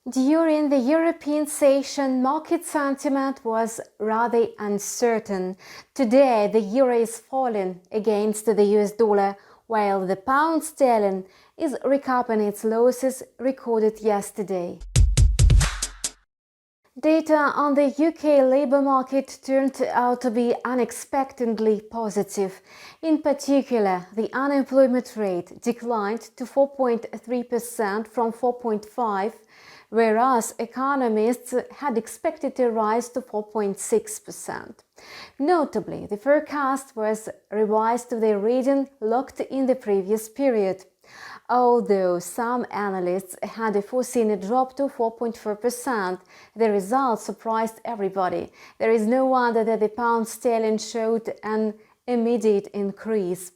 During the European session, market sentiment was rather uncertain. Today, the euro is falling against the US dollar, while the pound sterling is recovering its losses recorded yesterday. Data on the UK labour market turned out to be unexpectedly positive. In particular, the unemployment rate declined to 4.3% from 4.5%, whereas economists had expected a rise to 4.6%. Notably, the forecast was revised to the reading locked in the previous period. Although some analysts had foreseen a drop to 4.4%, the result surprised everybody. There is no wonder that the pound sterling showed an immediate increase.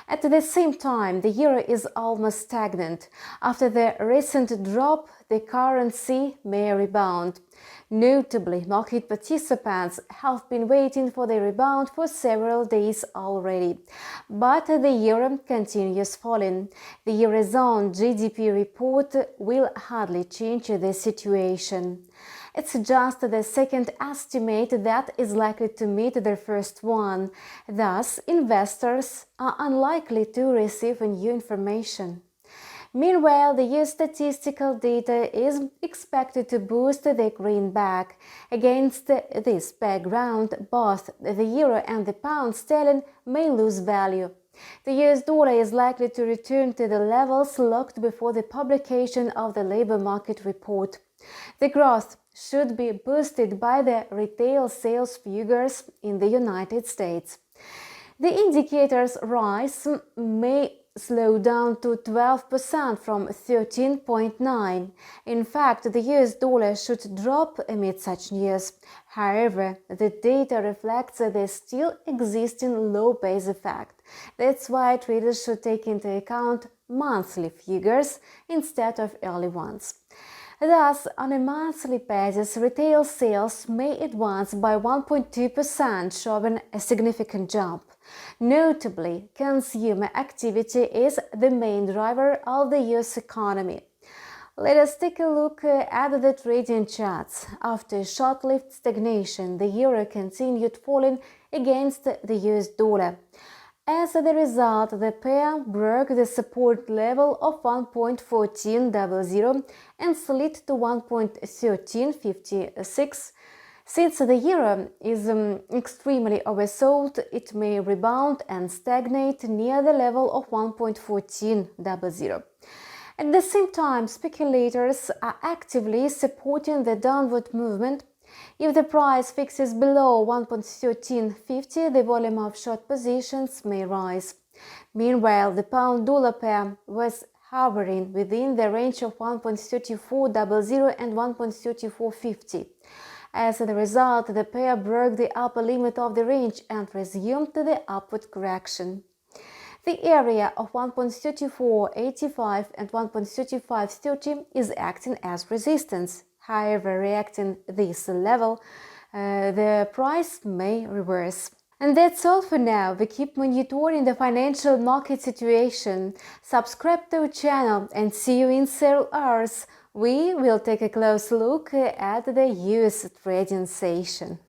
At the same time, the euro is almost stagnant. After the recent drop, the currency may rebound. Notably, market participants have been waiting for the rebound for several days already. But the euro continues falling. The Eurozone GDP report will hardly change the situation. It's just the second estimate that is likely to meet the first one. Thus, investors are unlikely to receive new information. Meanwhile, the US statistical data is expected to boost the greenback. Against this background, both the euro and the pound sterling may lose value. The US dollar is likely to return to the levels locked before the publication of the labor market report. The growth should be boosted by the retail sales figures in the United States. The indicator's rise may slow down to 12% from 13.9%. In fact, the US dollar should drop amid such news. However, the data reflects the still existing low base effect. That's why traders should take into account monthly figures instead of early ones. Thus, on a monthly basis, retail sales may advance by 1.2%, showing a significant jump. Notably, consumer activity is the main driver of the US economy. Let us take a look at the trading charts. After a short-lived stagnation, the euro continued falling against the US dollar. As a result, the pair broke the support level of 1.1400 and slid to 1.1356. Since the euro is extremely oversold, it may rebound and stagnate near the level of 1.1400. At the same time, speculators are actively supporting the downward movement. If the price fixes below 1.1350, the volume of short positions may rise. Meanwhile, the pound-dollar pair was hovering within the range of 1.3400 and 1.3450. As a result, the pair broke the upper limit of the range and resumed the upward correction. The area of 1.3485 and 1.3530 is acting as resistance. However, reacting this level, the price may reverse. And that's all for now. We keep monitoring the financial market situation. Subscribe to our channel and see you in several hours. We will take a close look at the US trading session.